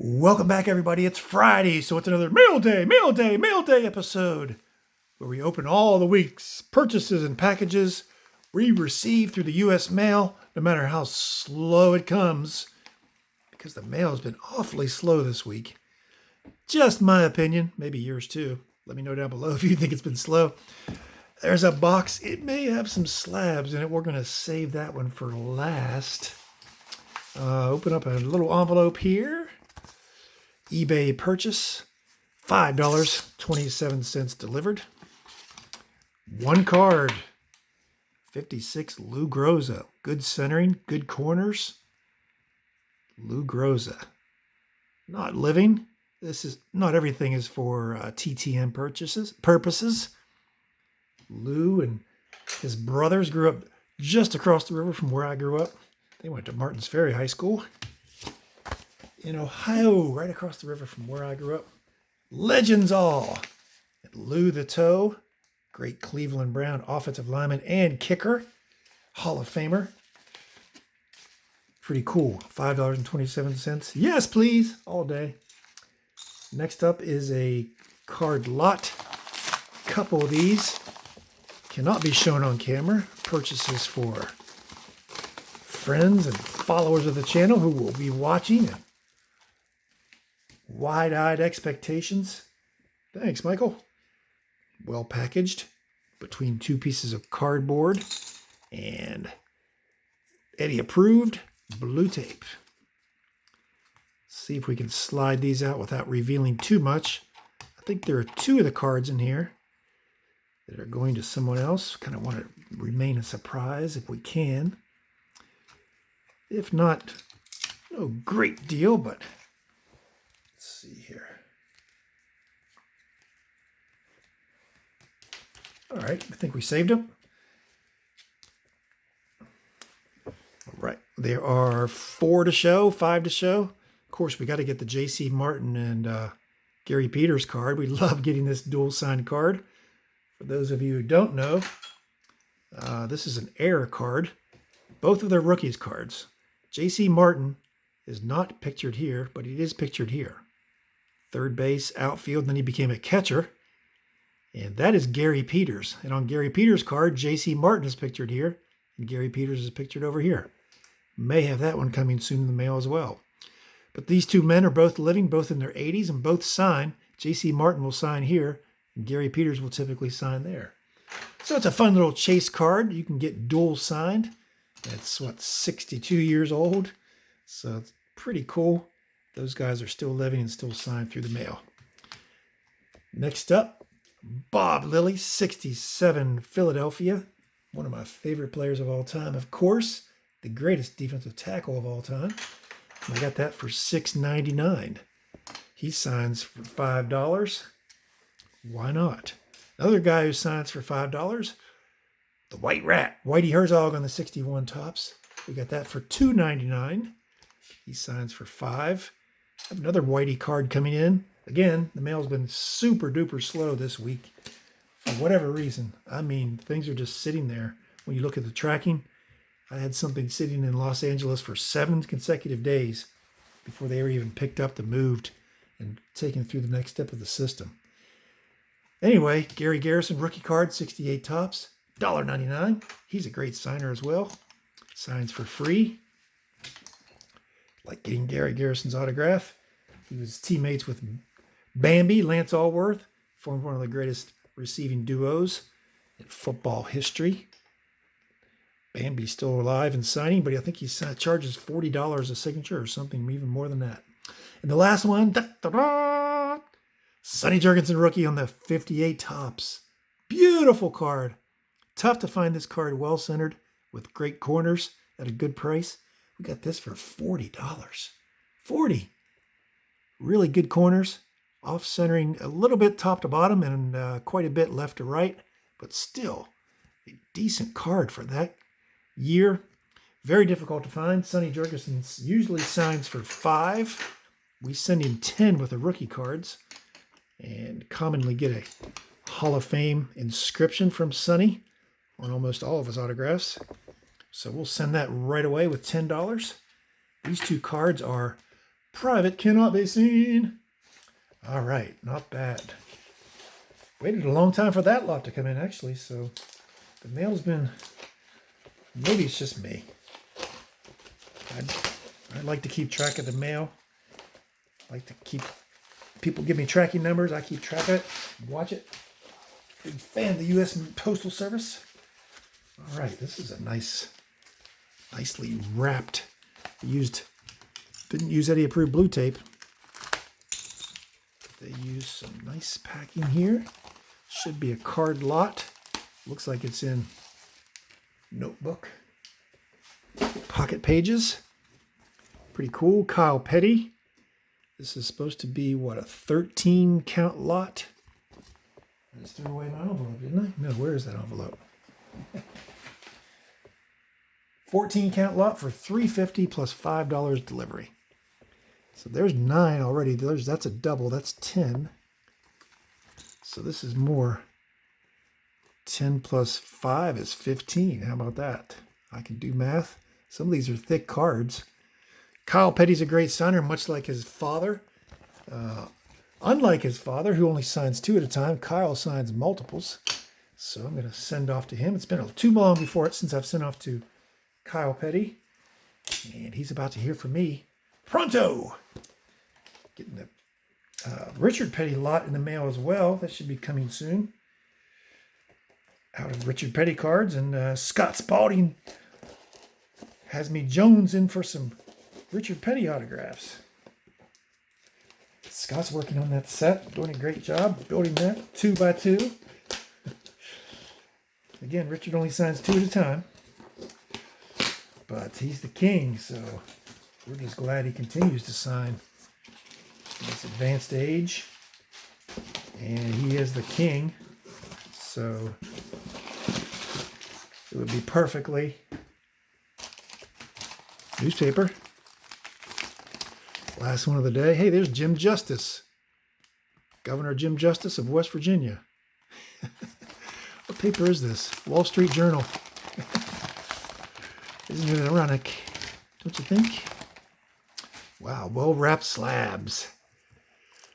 Welcome back, everybody. It's Friday, so it's another MailDay episode where we open all the week's purchases and packages we receive through the U.S. mail, no matter how slow it comes, because the mail has been awfully slow this week. Just my opinion, maybe yours too. Let me know down below if you think it's been slow. There's a box. It may have some slabs in it. We're going to save that one for last. Open up a little envelope here. eBay purchase, $5.27 delivered. One card, 56 Lou Groza. Good centering, good corners. Lou Groza. Not living. This is not everything is for TTM purposes. Lou and his brothers grew up just across the river from where I grew up. They went to Martins Ferry High School in Ohio, right across the river from where I grew up. Legends all. And Lou the Toe, great Cleveland Brown offensive lineman and kicker, Hall of Famer. Pretty cool. $5.27. Yes, please, all day. Next up is a card lot. Couple of these cannot be shown on camera. Purchases for friends and followers of the channel who will be watching. Wide-eyed expectations. Thanks, Michael. Well packaged between two pieces of cardboard and Eddie approved blue tape. See if we can slide these out without revealing too much. I think there are two of the cards in here that are going to someone else. Kind of want to remain a surprise if we can. If not, no great deal, but let's see here. All right, I think we saved them. All right, there are 4 to show, 5 to show. Of course, we got to get the J.C. Martin and Gary Peters card. We love getting this dual signed card. For those of you who don't know, this is an error card. Both of their rookies cards. J.C. Martin is not pictured here, but he is pictured here. Third base, outfield, then he became a catcher. And that is Gary Peters. And on Gary Peters' card, J.C. Martin is pictured here, and Gary Peters is pictured over here. May have that one coming soon in the mail as well. But these two men are both living, both in their 80s, and both sign. J.C. Martin will sign here, and Gary Peters will typically sign there. So it's a fun little chase card. You can get dual signed. It's, 62 years old. So it's pretty cool. Those guys are still living and still signed through the mail. Next up, Bob Lilly, 67 Philadelphia. One of my favorite players of all time. Of course, the greatest defensive tackle of all time. I got that for $6.99. He signs for $5. Why not? Another guy who signs for $5, the White Rat, Whitey Herzog on the 61 Tops. We got that for $2.99. He signs for $5. I have another Whitey card coming in. Again, the mail's been super duper slow this week for whatever reason. I mean, things are just sitting there. When you look at the tracking, I had something sitting in Los Angeles for 7 consecutive days before they were even picked up and moved and taken through the next step of the system. Anyway, Gary Garrison rookie card, 68 Tops, $1.99. He's a great signer as well. Signs for free. Like getting Gary Garrison's autograph. He was teammates with Bambi, Lance Allworth, formed one of the greatest receiving duos in football history. Bambi's still alive and signing, but I think he charges $40 a signature or something even more than that. And the last one, Sonny Jurgensen rookie on the 58 Tops. Beautiful card. Tough to find this card well centered with great corners at a good price. We got this for $40. $40. Really good corners, off centering a little bit top to bottom and quite a bit left to right, but still a decent card for that year. Very difficult to find. Sonny Jurgensen usually signs for $5. We send him 10 with the rookie cards and commonly get a Hall of Fame inscription from Sonny on almost all of his autographs. So we'll send that right away with $10. These two cards are Private cannot be seen. All right, not bad. Waited a long time for that lot to come in, actually, so the mail's been, maybe it's just me. I'd like to keep track of the mail. I like to keep, people give me tracking numbers, I keep track of it, watch it. Big fan of the U.S. Postal Service. All right, this is a nicely wrapped, didn't use any approved blue tape. They use some nice packing here. Should be a card lot. Looks like it's in notebook. Pocket pages. Pretty cool. Kyle Petty. This is supposed to be, what, a 13 count lot? I just threw away my envelope, didn't I? No, where is that envelope? 14 count lot for $3.50 plus $5 delivery. So there's 9 already. That's a double. That's 10. So this is more. 10 plus 5 is 15. How about that? I can do math. Some of these are thick cards. Kyle Petty's a great signer, much like his father. Unlike his father, who only signs 2 at a time, Kyle signs multiples. So I'm going to send off to him. It's been too long since I've sent off to Kyle Petty. And he's about to hear from me pronto. Getting the Richard Petty lot in the mail as well. That should be coming soon. Out of Richard Petty cards. And Scott Spalding has me Jones in for some Richard Petty autographs. Scott's working on that set, doing a great job building that 2x2. Again, Richard only signs 2 at a time, but he's the king, so we're just glad he continues to sign in this advanced age, and he is the king, so it would be perfectly newspaper. Last one of the day. Hey, there's Jim Justice. Governor Jim Justice of West Virginia. What paper is this? Wall Street Journal. Isn't it ironic? Don't you think? Wow, well-wrapped slabs.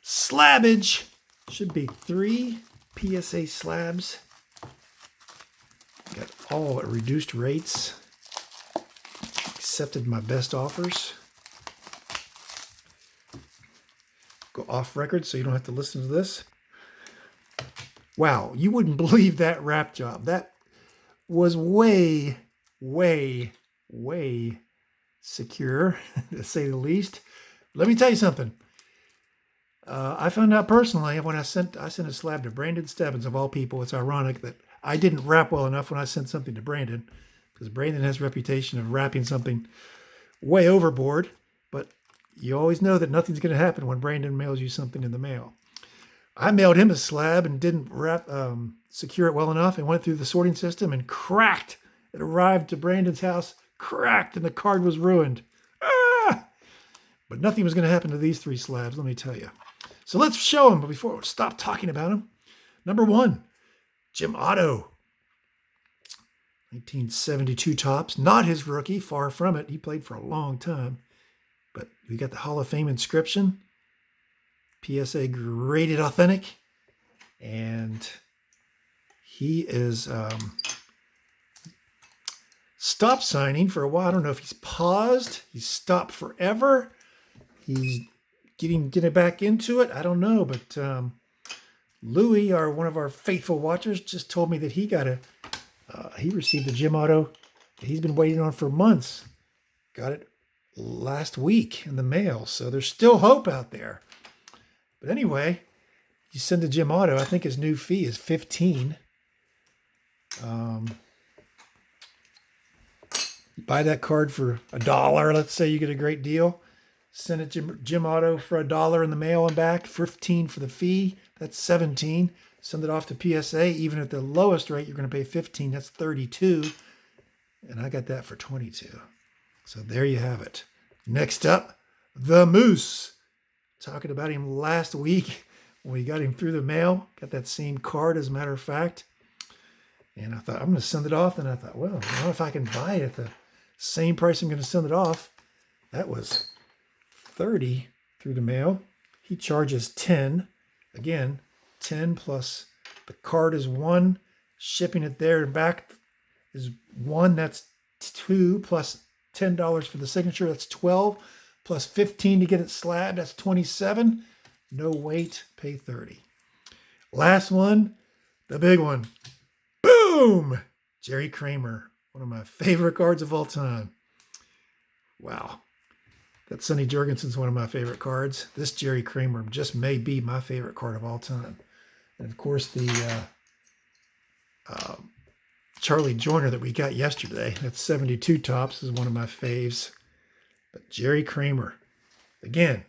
Slabbage. Should be 3 PSA slabs. Got all at reduced rates. Accepted my best offers. Go off record so you don't have to listen to this. Wow, you wouldn't believe that wrap job. That was way, way, way secure, to say the least. Let me tell you something. I found out personally when I sent a slab to Brandon Stebbins, of all people. It's ironic that I didn't wrap well enough when I sent something to Brandon, because Brandon has a reputation of wrapping something way overboard. But you always know that nothing's going to happen when Brandon mails you something in the mail. I mailed him a slab and didn't secure it well enough, and went through the sorting system and cracked. It arrived to Brandon's house, cracked, and the card was ruined. Ah! But nothing was going to happen to these 3 slabs, let me tell you. So let's show them, but before we stop talking about them. Number 1, Jim Otto. 1972 tops. Not his rookie, far from it. He played for a long time. But we got the Hall of Fame inscription. PSA graded authentic. And he is stopped signing for a while. I don't know if he's paused. He's stopped forever. He's getting back into it. I don't know. But Louis, one of our faithful watchers, just told me that he received a Jim Otto that he's been waiting on for months. Got it last week in the mail. So there's still hope out there. But anyway, you send a Jim Otto. I think his new fee is $15. You buy that card for $1. Let's say you get a great deal. Send it Jim Otto for $1 in the mail and back. $15 for the fee. That's $17. Send it off to PSA. Even at the lowest rate, you're going to pay $15. That's $32. And I got that for $22. So there you have it. Next up, the Moose. Talking about him last week when we got him through the mail. Got that same card, as a matter of fact. And I thought, I'm going to send it off. And I thought, well, I don't know if I can buy it at the same price I'm going to send it off. That was 30 through the mail. He charges 10. Again, 10 plus the card is 1. Shipping it there and back is 1. That's 2 plus $10 for the signature. That's 12 plus 15 to get it slabbed. That's 27. No wait, pay 30. Last one, the big one. Boom! Jerry Kramer, one of my favorite cards of all time. Wow. That Sonny Jurgensen's one of my favorite cards. This Jerry Kramer just may be my favorite card of all time. And of course, the Charlie Joyner that we got yesterday, that's 72 tops, is one of my faves. But Jerry Kramer, again,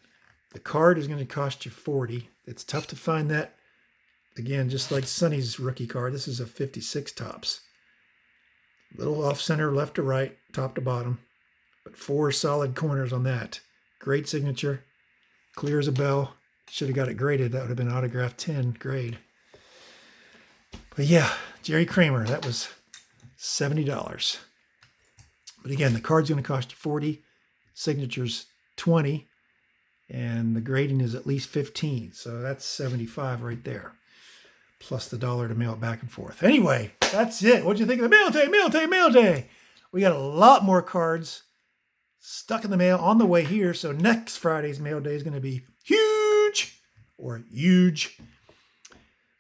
the card is going to cost you 40. It's tough to find that. Again, just like Sonny's rookie card, this is a 56 tops. Little off center, left to right, top to bottom. But 4 solid corners on that. Great signature. Clear as a bell. Should have got it graded. That would have been autograph 10 grade. But yeah, Jerry Kramer, that was $70. But again, the card's going to cost you 40. Signature's 20. And the grading is at least 15. So that's 75 right there. Plus the $1 to mail it back and forth. Anyway, that's it. What'd you think of the MailDay, MailDay, MailDay? We got a lot more cards stuck in the mail on the way here. So next Friday's MailDay is going to be huge or huge. So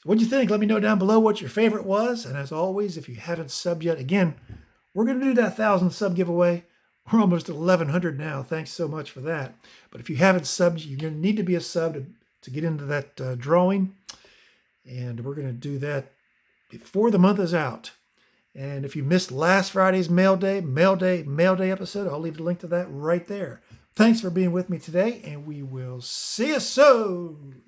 what'd you think? Let me know down below what your favorite was. And as always, if you haven't subbed yet, again, we're going to do that 1,000 sub giveaway. We're almost at 1,100 now. Thanks so much for that. But if you haven't subbed, you're going to need to be a sub to get into that drawing. And we're going to do that before the month is out. And if you missed last Friday's MailDay MailDay episode, I'll leave the link to that right there. Thanks for being with me today, and we will see you soon.